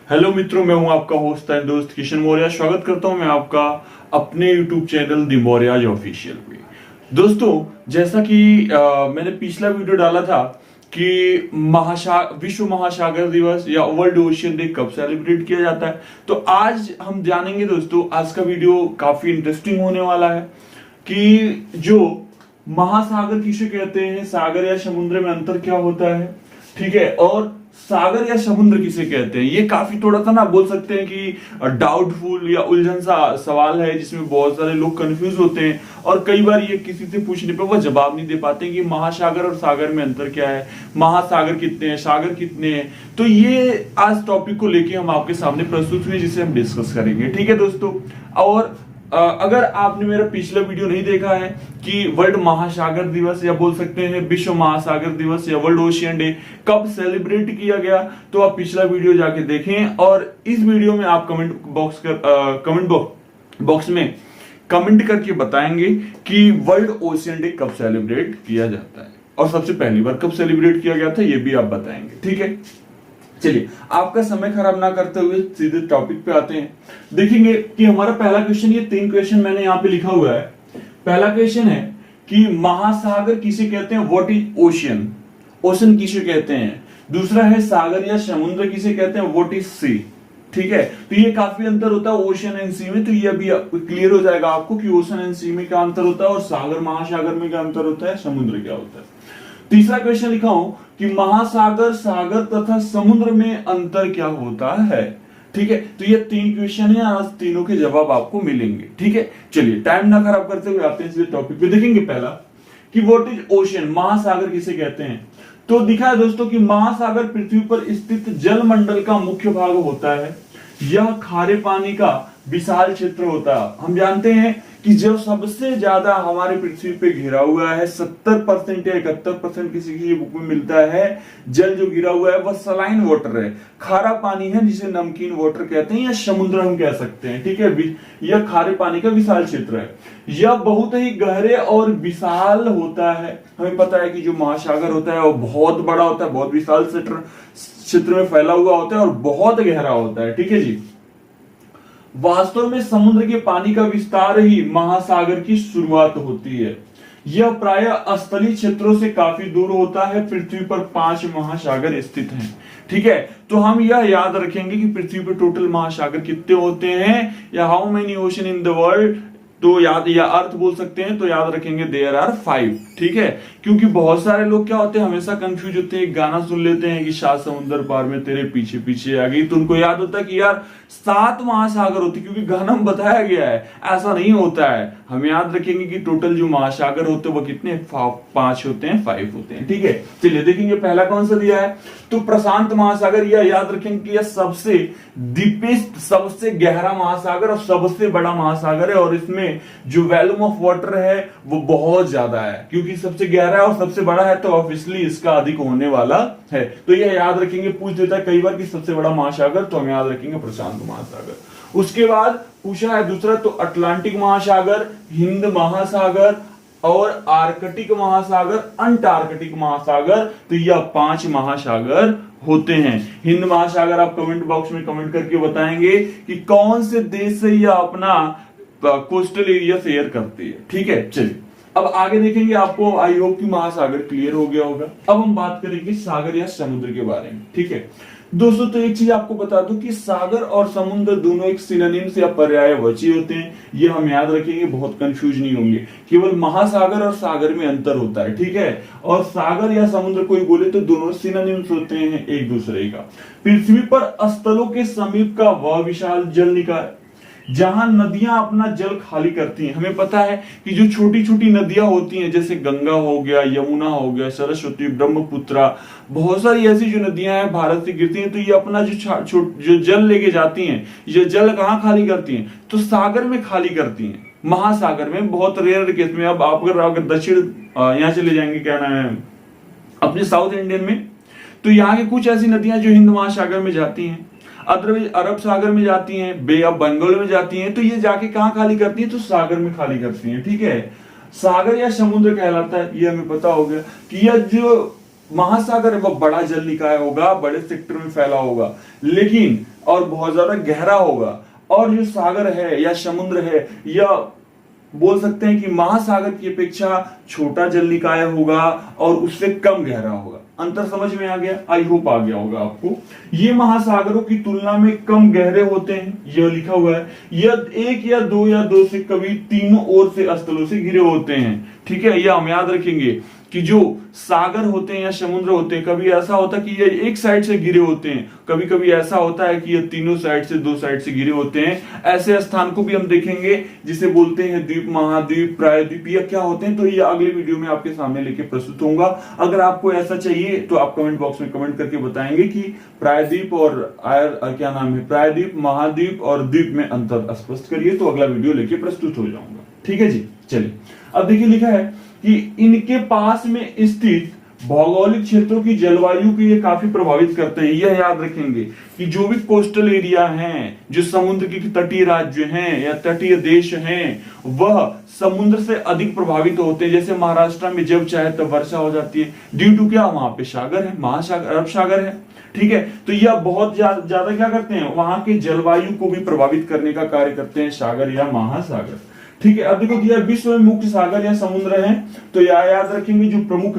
Hello मित्रों, मैं हूं आपका होस्ट एंड दोस्त किशन मौर्य। स्वागत करता हूं मैं आपका अपने यूट्यूब चैनल दी मौर्याज ऑफिशियल पे। दोस्तों, जैसा कि मैंने पिछला वीडियो डाला था कि विश्व महासागर दिवस या वर्ल्ड ओशियन डे कब सेलिब्रेट किया जाता है, तो आज हम जानेंगे। दोस्तों, आज का वीडियो काफी इंटरेस्टिंग होने वाला है कि जो महासागर किसे कहते हैं, सागर या समुद्र में अंतर क्या होता है, ठीक है, और सागर या समुद्र किसे कहते हैं। ये काफी थोड़ा सा ना बोल सकते हैं कि डाउटफुल या उलझन सा सवाल है, जिसमें बहुत सारे लोग कंफ्यूज होते हैं और कई बार ये किसी से पूछने पे वो जवाब नहीं दे पाते कि महासागर और सागर में अंतर क्या है, महासागर कितने हैं, सागर कितने हैं। तो ये आज टॉपिक को लेके हम आपके सामने प्रस्तुत हुए, जिसे हम डिस्कस करेंगे, ठीक है दोस्तों। और अगर आपने मेरा पिछला वीडियो नहीं देखा है कि वर्ल्ड महासागर दिवस या बोल सकते हैं विश्व महासागर दिवस या वर्ल्ड ओशियन डे कब सेलिब्रेट किया गया, तो आप पिछला वीडियो जाके देखें। और इस वीडियो में आप कमेंट बॉक्स में कमेंट करके बताएंगे कि वर्ल्ड ओशियन डे कब सेलिब्रेट किया जाता है और सबसे पहली बार कब सेलिब्रेट किया गया था, ये भी आप बताएंगे, ठीक है। चलिए, आपका समय खराब ना करते हुए सीधे टॉपिक पे आते हैं। देखेंगे कि हमारा पहला क्वेश्चन, ये 3 क्वेश्चन मैंने यहाँ पे लिखा हुआ है। पहला क्वेश्चन है कि महासागर किसे कहते हैं, व्हाट इज ओशियन, ओशन किसे कहते हैं। दूसरा है सागर या समुद्र किसे कहते हैं, व्हाट इज सी, ठीक है। तो ये काफी अंतर होता है ओशन एंड सी में, तो ये अभी क्लियर हो जाएगा आपको कि ओशन एंड सी में क्या अंतर होता है और सागर महासागर में क्या अंतर होता है, समुद्र क्या होता है। तीसरा क्वेश्चन लिखा हूं कि महासागर, सागर तथा समुद्र में अंतर क्या होता है, ठीक है। तो ये 3 क्वेश्चन है, आज तीनों के जवाब आपको मिलेंगे, ठीक है। चलिए, टाइम ना खराब करते हुए आते हैं इस टॉपिक पे। देखेंगे पहला कि व्हाट इज ओशन, महासागर किसे कहते हैं। तो दिखा है दोस्तों कि महासागर पृथ्वी पर स्थित जल मंडल का मुख्य भाग होता है। यह खारे पानी का विशाल क्षेत्र होता है। हम जानते हैं कि जो सबसे ज्यादा हमारे पृथ्वी पे घिरा हुआ है, 70% या 71% किसी किसी बुक में मिलता है, जल जो घिरा हुआ है वह सलाइन वाटर है, खारा पानी है, जिसे नमकीन वाटर कहते हैं या समुद्र हम कह सकते हैं, ठीक है। यह खारे पानी का विशाल क्षेत्र है। यह बहुत ही गहरे और विशाल होता है। हमें पता है कि जो महासागर होता है वो बहुत बड़ा होता है, बहुत विशाल क्षेत्र में फैला हुआ होता है और बहुत गहरा होता है, ठीक है जी। वास्तव में समुद्र के पानी का विस्तार ही महासागर की शुरुआत होती है। यह प्रायः स्थलीय क्षेत्रों से काफी दूर होता है। पृथ्वी पर 5 महासागर स्थित हैं, ठीक है। तो हम यह याद रखेंगे कि पृथ्वी पर टोटल महासागर कितने होते हैं या how many ocean in the world, तो याद या अर्थ बोल सकते हैं, तो याद रखेंगे देयर आर 5, ठीक है। क्योंकि बहुत सारे लोग क्या होते हैं, हमेशा कंफ्यूज होते हैं, गाना सुन लेते हैं कि 7 समुद्र पार में तेरे पीछे पीछे आ गई, तो उनको याद होता है कि यार 7 महासागर होते, क्योंकि गाना में बताया गया है। ऐसा नहीं होता है। हम याद रखेंगे कि टोटल जो महासागर होते हैं वो कितने, 5 होते हैं, 5 होते हैं, ठीक है। चलिए देखेंगे पहला कौन सा दिया है, तो प्रशांत महासागर। यह याद रखेंगे कि यह सबसे डीपेस्ट, सबसे गहरा महासागर और सबसे बड़ा महासागर है, और इसमें जो वॉल्यूम ऑफ वाटर है वो बहुत ज्यादा है, क्योंकि सबसे गहरा है और सबसे बड़ा है, तो ऑब्वियसली इसका अधिक होने वाला है। तो यह याद रखेंगे, पूछ देता है कई बार कि सबसे बड़ा महासागर, तो हम याद रखेंगे प्रशांत महासागर। उसके बाद पूछा है दूसरा, तो अटलांटिक महासागर, हिंद महासागर और आर्कटिक महासागर, अंटार्कटिक महासागर। तो यह 5 महासागर होते हैं। हिंद महासागर आप कमेंट बॉक्स में कमेंट करके बताएंगे कि कौन से देश से यह अपना कोस्टल एरिया शेयर करती है, ठीक है। चलिए, अब आगे देखेंगे। आपको आई होप कि महासागर क्लियर हो गया होगा। अब हम बात करेंगे सागर या समुद्र के बारे में, ठीक है दोस्तों। तो एक चीज आपको बता दूं कि सागर और समुद्र दोनों एक सिनोनिम्स या पर्यायवाची होते हैं। ये हम याद रखेंगे, बहुत कंफ्यूज नहीं होंगे। केवल महासागर और सागर में अंतर होता है, ठीक है। और सागर या समुद्र कोई बोले तो दोनों सिनोनिम्स होते हैं एक दूसरे का। पृथ्वी पर स्थलों के समीप का वह विशाल जल निकाय जहां नदियां अपना जल खाली करती हैं। हमें पता है कि जो छोटी छोटी नदियां होती हैं, जैसे गंगा हो गया, यमुना हो गया, सरस्वती, ब्रह्मपुत्रा, बहुत सारी ऐसी जो नदियां हैं भारत से गिरती हैं, तो ये अपना जो जल लेके जाती हैं, ये जल कहाँ खाली करती हैं, तो सागर में खाली करती हैं, महासागर में। बहुत रेयर केस में। अब आप अगर दक्षिण यहाँ चले जाएंगे, क्या नाम है, अपने साउथ इंडियन में, तो यहाँ की कुछ ऐसी नदियां जो हिंद महासागर में जाती हैं, अदरवाइज अरब सागर में जाती हैं, बे ऑफ बंगाल में जाती हैं, तो ये जाके कहां खाली करती हैं, तो सागर में खाली करती हैं, ठीक है। सागर या समुद्र कहलाता है, ये हमें पता हो गया कि यह जो महासागर है वह बड़ा जल निकाय होगा, बड़े सेक्टर में फैला होगा, लेकिन और बहुत ज्यादा गहरा होगा। और जो सागर है या समुद्र है या बोल सकते हैं कि महासागर की अपेक्षा छोटा जल निकाय होगा और उससे कम गहरा होगा। अंतर समझ में आ गया? आई होप आ गया होगा आपको। ये महासागरों की तुलना में कम गहरे होते हैं, यह लिखा हुआ है। यह एक या दो से कभी तीनों ओर से स्थलों से घिरे होते हैं। ठीक है, यह हम याद रखेंगे कि जो सागर होते हैं या समुद्र होते हैं, कभी ऐसा होता है कि ये एक साइड से घिरे होते हैं, कभी कभी ऐसा होता है कि ये तीनों साइड से, दो साइड से घिरे होते हैं। ऐसे स्थान को भी हम देखेंगे जिसे बोलते हैं द्वीप, महाद्वीप, प्रायद्वीप, या क्या होते हैं, तो ये अगले वीडियो में आपके सामने लेके प्रस्तुत होऊंगा। अगर आपको ऐसा चाहिए तो आप कमेंट बॉक्स में कमेंट करके बताएंगे कि प्रायद्वीप और क्या नाम है, प्रायद्वीप, महाद्वीप और द्वीप में अंतर स्पष्ट करिए, तो अगला वीडियो लेके प्रस्तुत हो जाऊंगा। ठीक है जी, चलिए अब देखिए लिखा है कि इनके पास में स्थित भौगोलिक क्षेत्रों की जलवायु को ये काफी प्रभावित करते हैं। यह याद रखेंगे कि जो भी कोस्टल एरिया हैं, जो समुद्र के तटीय राज्य हैं या तटीय देश हैं, वह समुद्र से अधिक प्रभावित होते हैं। जैसे महाराष्ट्र में जब चाहे तब वर्षा हो जाती है, ड्यू टू क्या, वहां पे सागर है, महासागर, अरब सागर है। ठीक है, तो यह बहुत ज्यादा क्या करते हैं, वहां के जलवायु को भी प्रभावित करने का कार्य करते हैं, सागर या महासागर। ठीक है, अब देखो कि यह विश्व में मुख्य सागर या समुद्र है, तो यह याद रखेंगे जो प्रमुख